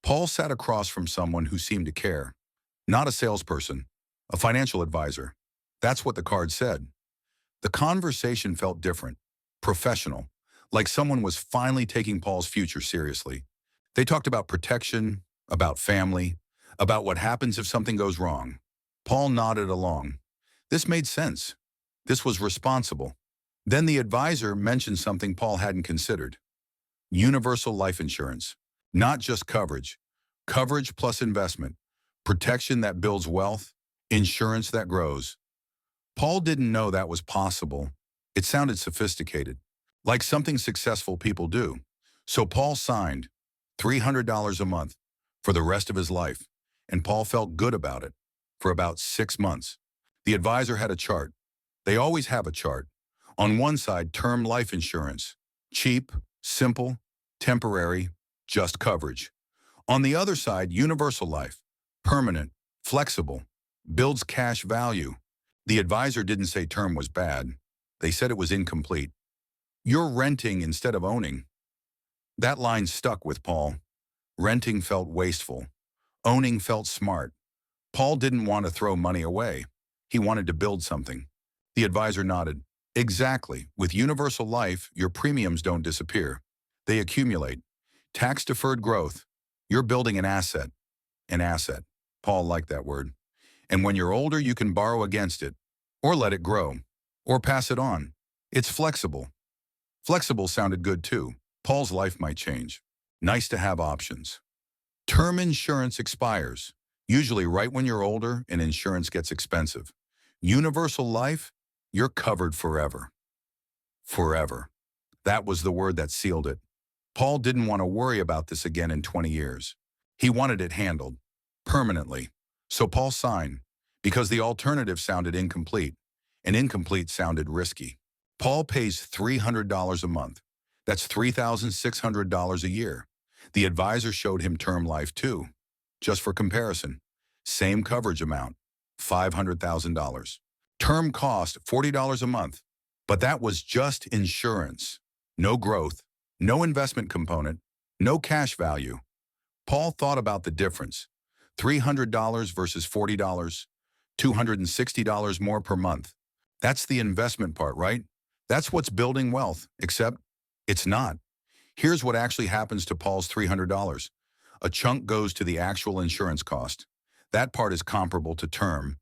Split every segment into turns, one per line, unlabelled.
Paul sat across from someone who seemed to care. Not a salesperson, a financial advisor. That's what the card said. The conversation felt different, professional, like someone was finally taking Paul's future seriously. They talked about protection, about family, about what happens if something goes wrong. Paul nodded along. This made sense. This was responsible. Then the advisor mentioned something Paul hadn't considered. Universal life insurance. Not just coverage. Coverage plus investment. Protection that builds wealth. Insurance that grows. Paul didn't know that was possible. It sounded sophisticated, like something successful people do. So Paul signed $300 a month for the rest of his life, and Paul felt good about it for about 6 months. The advisor had a chart. They always have a chart. On one side, term life insurance. Cheap, simple, temporary, just coverage. On the other side, universal life. Permanent, flexible, builds cash value. The advisor didn't say term was bad. They said it was incomplete. You're renting instead of owning. That line stuck with Paul. Renting felt wasteful. Owning felt smart. Paul didn't want to throw money away. He wanted to build something. The advisor nodded. Exactly. With universal life, your premiums don't disappear. They accumulate. Tax-deferred growth. You're building an asset. An asset. Paul liked that word. And when you're older, you can borrow against it, or let it grow, or pass it on. It's flexible. Flexible sounded good too. Paul's life might change. Nice to have options. Term insurance expires, usually right when you're older and insurance gets expensive. Universal life, you're covered forever. Forever. That was the word that sealed it. Paul didn't want to worry about this again in 20 years. He wanted it handled, permanently. So Paul signed, because the alternative sounded incomplete, and incomplete sounded risky. Paul pays $300 a month. That's $3,600 a year. The advisor showed him term life too, just for comparison. Same coverage amount, $500,000. Term cost $40 a month, but that was just insurance. No growth, no investment component, no cash value. Paul thought about the difference. $300 versus $40, $260 more per month. That's the investment part, right? That's what's building wealth, except it's not. Here's what actually happens to Paul's $300. A chunk goes to the actual insurance cost. That part is comparable to term,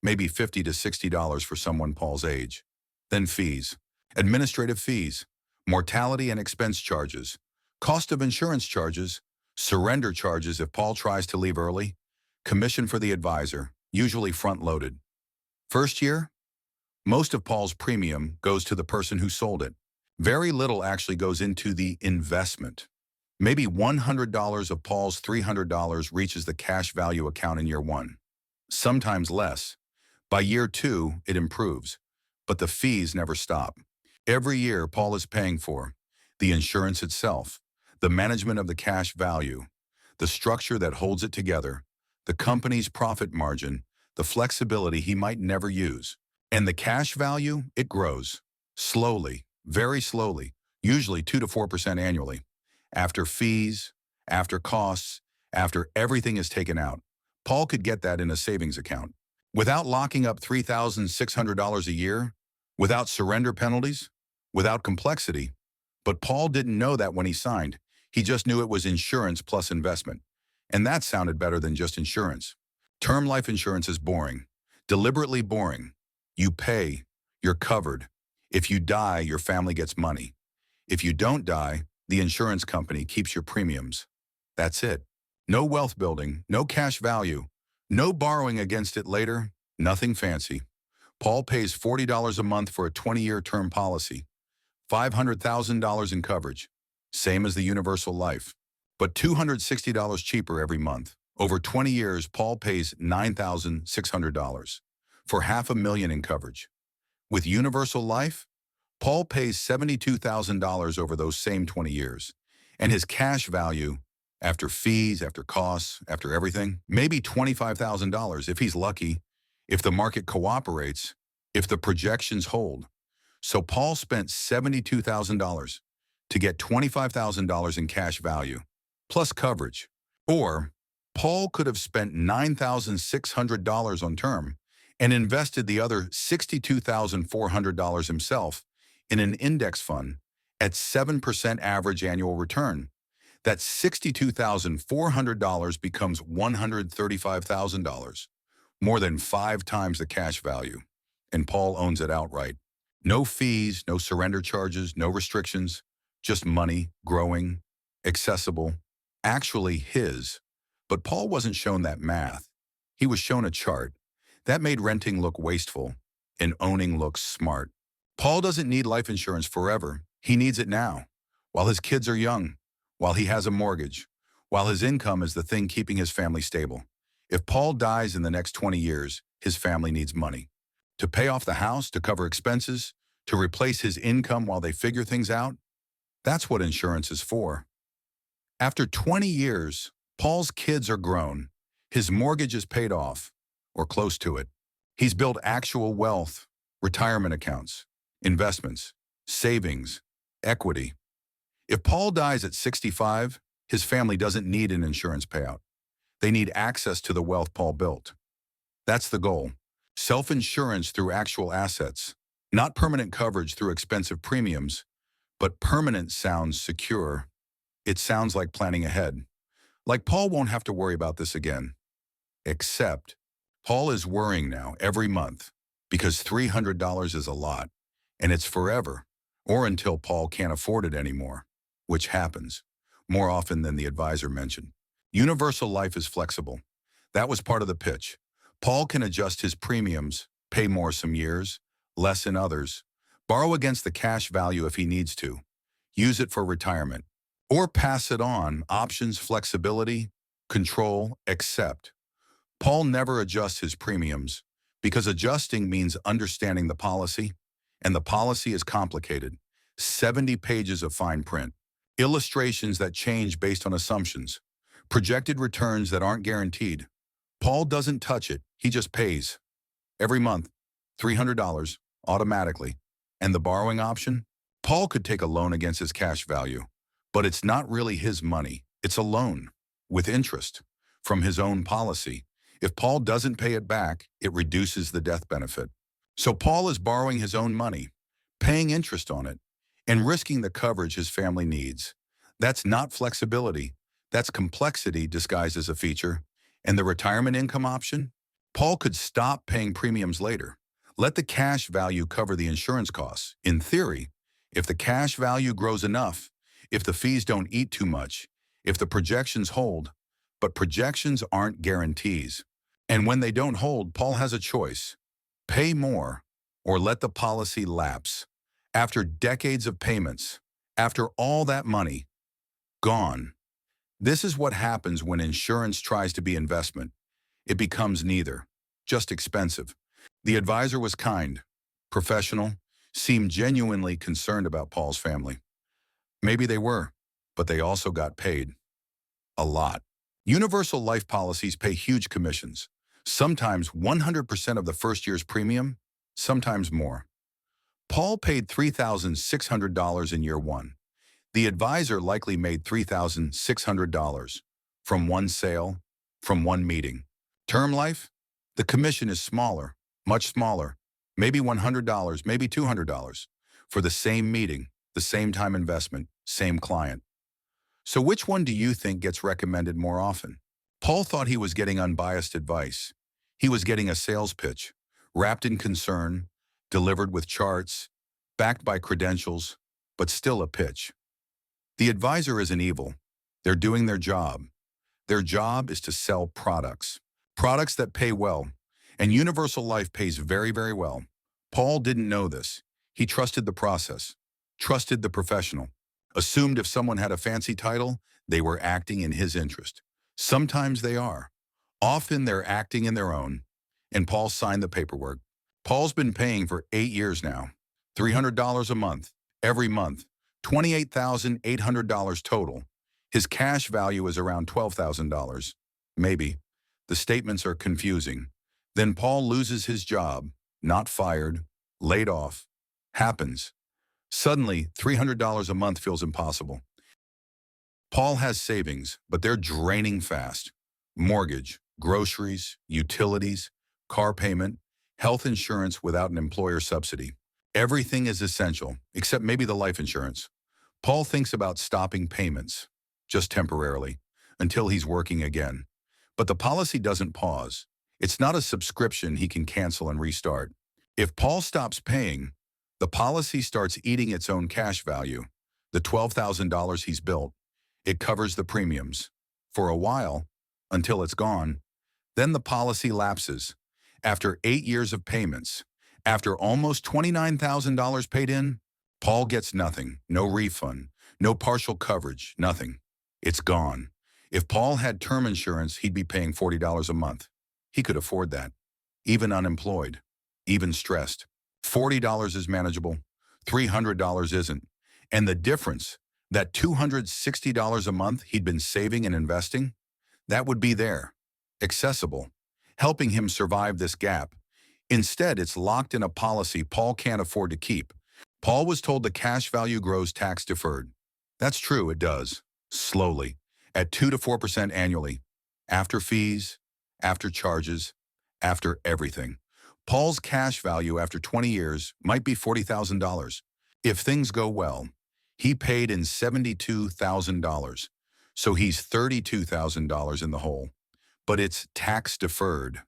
maybe $50 to $60 for someone Paul's age. Then fees, administrative fees, mortality and expense charges, cost of insurance charges, surrender charges if Paul tries to leave early, commission for the advisor, usually front-loaded. First year, most of Paul's premium goes to the person who sold it. Very little actually goes into the investment. Maybe $100 of Paul's $300 reaches the cash value account in year one. Sometimes less. By year two, it improves. But the fees never stop. Every year, Paul is paying for the insurance itself, the management of the cash value, the structure that holds it together, the company's profit margin, the flexibility he might never use. And the cash value, it grows. Slowly, very slowly, usually 2 to 4% annually. After fees, after costs, after everything is taken out. Paul could get that in a savings account. Without locking up $3,600 a year, without surrender penalties, without complexity. But Paul didn't know that when he signed. He just knew it was insurance plus investment. And that sounded better than just insurance. Term life insurance is boring. Deliberately boring. You pay, you're covered. If you die, your family gets money. If you don't die, the insurance company keeps your premiums. That's it. No wealth building, no cash value, no borrowing against it later, nothing fancy. Paul pays $40 a month for a 20-year term policy. $500,000 in coverage, same as the universal life, but $260 cheaper every month. Over 20 years, Paul pays $9,600 for $500,000 in coverage. With universal life, Paul pays $72,000 over those same 20 years, and his cash value, after fees, after costs, after everything, maybe $25,000 if he's lucky, if the market cooperates, if the projections hold. So Paul spent $72,000 to get $25,000 in cash value, plus coverage. Or Paul could have spent $9,600 on term and invested the other $62,400 himself in an index fund at 7% average annual return. That $62,400 becomes $135,000, more than 5 times the cash value. And Paul owns it outright. No fees, no surrender charges, no restrictions, just money, growing, accessible, actually his. But Paul wasn't shown that math. He was shown a chart. That made renting look wasteful and owning look smart. Paul doesn't need life insurance forever. He needs it now, while his kids are young, while he has a mortgage, while his income is the thing keeping his family stable. If Paul dies in the next 20 years, his family needs money. To pay off the house, to cover expenses, to replace his income while they figure things out. That's what insurance is for. After 20 years, Paul's kids are grown. His mortgage is paid off, or close to it. He's built actual wealth, retirement accounts, investments, savings, equity. If Paul dies at 65, his family doesn't need an insurance payout. They need access to the wealth Paul built. That's the goal. Self-insurance through actual assets, not permanent coverage through expensive premiums, but permanent sounds secure. It sounds like planning ahead. Like Paul won't have to worry about this again. Except, Paul is worrying now every month because $300 is a lot, and it's forever, or until Paul can't afford it anymore, which happens more often than the advisor mentioned. Universal life is flexible. That was part of the pitch. Paul can adjust his premiums, pay more some years, less in others, borrow against the cash value if he needs to, use it for retirement, or pass it on. Options, flexibility, control, accept. Paul never adjusts his premiums because adjusting means understanding the policy, and the policy is complicated. 70 pages of fine print, illustrations that change based on assumptions, projected returns that aren't guaranteed. Paul doesn't touch it, he just pays. Every month, $300, automatically. And the borrowing option? Paul could take a loan against his cash value, but it's not really his money. It's a loan, with interest, from his own policy. If Paul doesn't pay it back, it reduces the death benefit. So Paul is borrowing his own money, paying interest on it, and risking the coverage his family needs. That's not flexibility. That's complexity disguised as a feature. And the retirement income option? Paul could stop paying premiums later. Let the cash value cover the insurance costs. In theory, if the cash value grows enough, if the fees don't eat too much, if the projections hold, but projections aren't guarantees. And when they don't hold, Paul has a choice. Pay more or let the policy lapse. After decades of payments, after all that money, gone. This is what happens when insurance tries to be investment. It becomes neither, just expensive. The advisor was kind, professional, seemed genuinely concerned about Paul's family. Maybe they were, but they also got paid. A lot. Universal life policies pay huge commissions, sometimes 100% of the first year's premium, sometimes more. Paul paid $3,600 in year one. The advisor likely made $3,600 from one sale, from one meeting. Term life? The commission is smaller, much smaller, maybe $100, maybe $200 for the same meeting, the same time investment, same client. So which one do you think gets recommended more often? Paul thought he was getting unbiased advice. He was getting a sales pitch, wrapped in concern, delivered with charts, backed by credentials, but still a pitch. The advisor isn't evil. They're doing their job. Their job is to sell products, products that pay well, and Universal Life pays very, very well. Paul didn't know this. He trusted the process, trusted the professional, assumed if someone had a fancy title, they were acting in his interest. Sometimes they are. Often they're acting in their own. And Paul signed the paperwork. Paul's been paying for 8 years now, $300 a month, every month, $28,800 total. His cash value is around $12,000. Maybe. The statements are confusing. Then Paul loses his job, not fired, laid off. Happens. Suddenly, $300 a month feels impossible. Paul has savings, but they're draining fast. Mortgage, groceries, utilities, car payment, health insurance without an employer subsidy. Everything is essential, except maybe the life insurance. Paul thinks about stopping payments, just temporarily, until he's working again. But the policy doesn't pause. It's not a subscription he can cancel and restart. If Paul stops paying, the policy starts eating its own cash value. The $12,000 he's built, it covers the premiums. For a while, until it's gone. Then the policy lapses. After 8 years of payments, after almost $29,000 paid in, Paul gets nothing, no refund, no partial coverage, nothing. It's gone. If Paul had term insurance, he'd be paying $40 a month. He could afford that. Even unemployed, even stressed. $40 is manageable, $300 isn't. And the difference, that $260 a month he'd been saving and investing, that would be there, accessible, helping him survive this gap. Instead, it's locked in a policy Paul can't afford to keep. Paul was told the cash value grows tax deferred. That's true, it does. Slowly, at 2 to 4% annually. After fees, after charges, after everything. Paul's cash value after 20 years might be $40,000. If things go well, he paid in $72,000. So he's $32,000 in the hole. But it's tax deferred.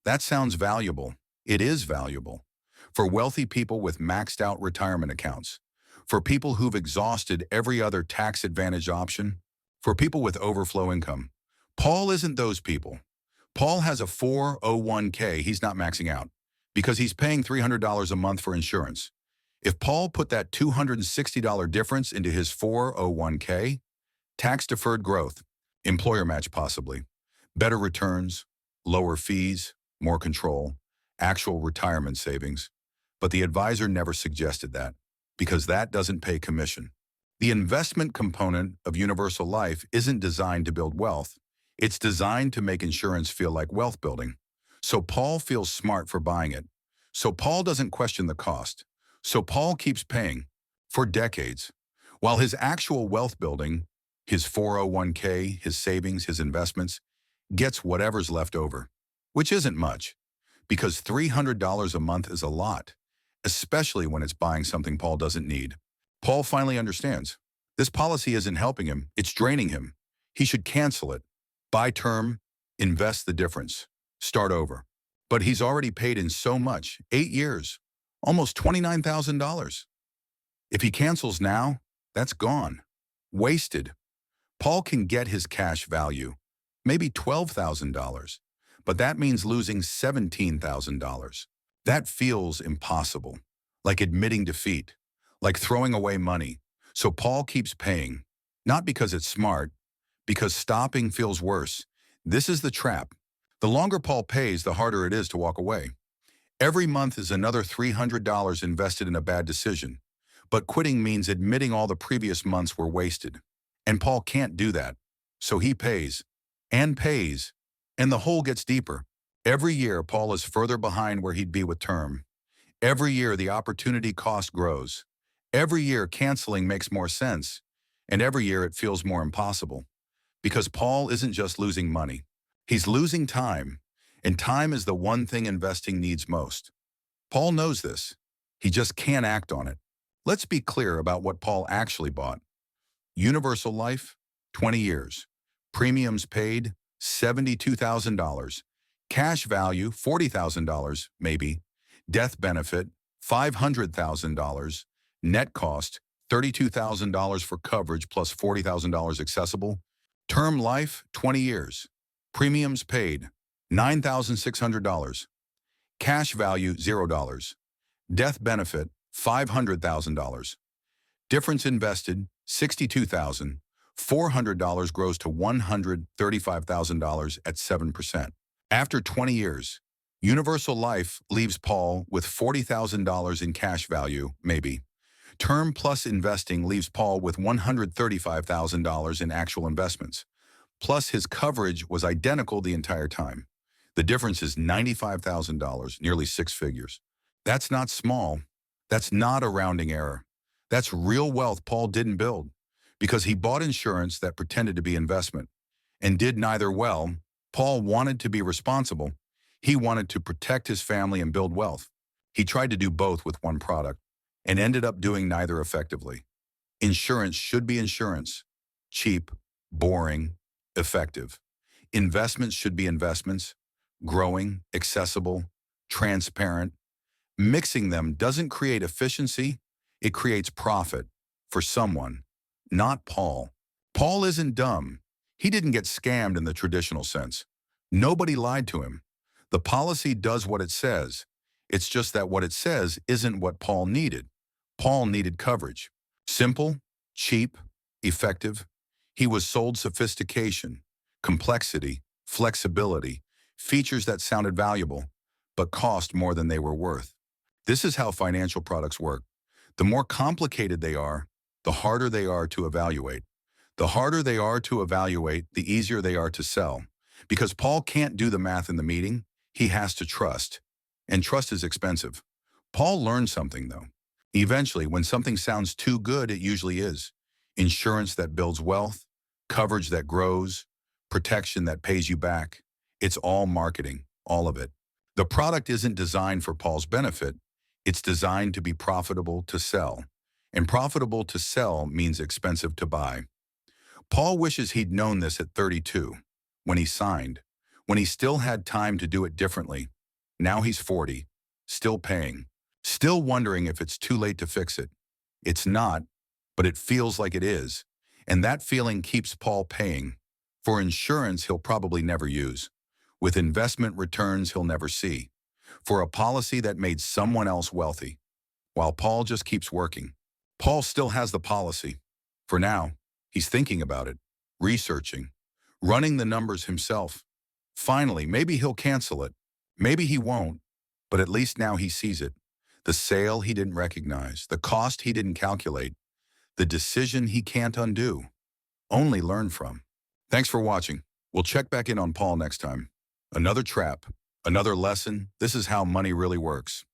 That sounds valuable. It is valuable. For wealthy people with maxed out retirement accounts. For people who've exhausted every other tax advantage option. For people with overflow income. Paul isn't those people. Paul has a 401k he's not maxing out because he's paying $300 a month for insurance. If Paul put that $260 difference into his 401k, tax-deferred growth, employer match possibly, better returns, lower fees, more control, actual retirement savings. But the advisor never suggested that because that doesn't pay commission. The investment component of universal life isn't designed to build wealth. It's designed to make insurance feel like wealth building. So Paul feels smart for buying it. So Paul doesn't question the cost. So Paul keeps paying for decades. While his actual wealth building, his 401k, his savings, his investments, gets whatever's left over, which isn't much, because $300 a month is a lot, especially when it's buying something Paul doesn't need. Paul finally understands. This policy isn't helping him, it's draining him. He should cancel it. Buy term, invest the difference, start over. But he's already paid in so much, 8 years, almost $29,000. If he cancels now, that's gone, wasted. Paul can get his cash value, maybe $12,000, but that means losing $17,000. That feels impossible, like admitting defeat, like throwing away money. So Paul keeps paying, not because it's smart, because stopping feels worse. This is the trap. The longer Paul pays, the harder it is to walk away. Every month is another $300 invested in a bad decision. But quitting means admitting all the previous months were wasted. And Paul can't do that. So he pays, and the hole gets deeper. Every year, Paul is further behind where he'd be with term. Every year, the opportunity cost grows. Every year, canceling makes more sense. And every year, it feels more impossible. Because Paul isn't just losing money. He's losing time. And time is the one thing investing needs most. Paul knows this. He just can't act on it. Let's be clear about what Paul actually bought. Universal life, 20 years. Premiums paid, $72,000. Cash value, $40,000, maybe. Death benefit, $500,000. Net cost, $32,000 for coverage plus $40,000 accessible. Term life, 20 years. Premiums paid, $9,600. Cash value, $0. Death benefit, $500,000. Difference invested, $62,000. $400 grows to $135,000 at 7%. After 20 years, Universal Life leaves Paul with $40,000 in cash value, maybe. Term plus investing leaves Paul with $135,000 in actual investments. Plus his coverage was identical the entire time. The difference is $95,000, nearly 6 figures. That's not small. That's not a rounding error. That's real wealth Paul didn't build. because he bought insurance that pretended to be investment and did neither well. Paul wanted to be responsible. He wanted to protect his family and build wealth. He tried to do both with one product and ended up doing neither effectively. Insurance should be insurance: cheap, boring, effective. Investments should be investments: growing, accessible, transparent. Mixing them doesn't create efficiency, it creates profit for someone, not Paul. Paul isn't dumb. He didn't get scammed in the traditional sense. Nobody lied to him. The policy does what it says. It's just that what it says isn't what Paul needed. Paul needed coverage. Simple, cheap, effective. He was sold sophistication, complexity, flexibility, features that sounded valuable, but cost more than they were worth. This is how financial products work. The more complicated they are, the harder they are to evaluate. The harder they are to evaluate, the easier they are to sell. Because Paul can't do the math in the meeting, he has to trust. And trust is expensive. Paul learned something, though. Eventually, when something sounds too good, it usually is. Insurance that builds wealth, coverage that grows, protection that pays you back. It's all marketing, all of it. The product isn't designed for Paul's benefit. It's designed to be profitable to sell. And profitable to sell means expensive to buy. Paul wishes he'd known this at 32, when he signed, when he still had time to do it differently. Now he's 40, still paying, still wondering if it's too late to fix it. It's not, but it feels like it is. And that feeling keeps Paul paying for insurance he'll probably never use, with investment returns he'll never see, for a policy that made someone else wealthy, while Paul just keeps working. Paul still has the policy. For now, he's thinking about it, researching, running the numbers himself. Finally, maybe he'll cancel it. Maybe he won't, but at least now he sees it. The sale he didn't recognize, the cost he didn't calculate, the decision he can't undo, only learn from. Thanks for watching. We'll check back in on Paul next time. Another trap, another lesson. This is how money really works.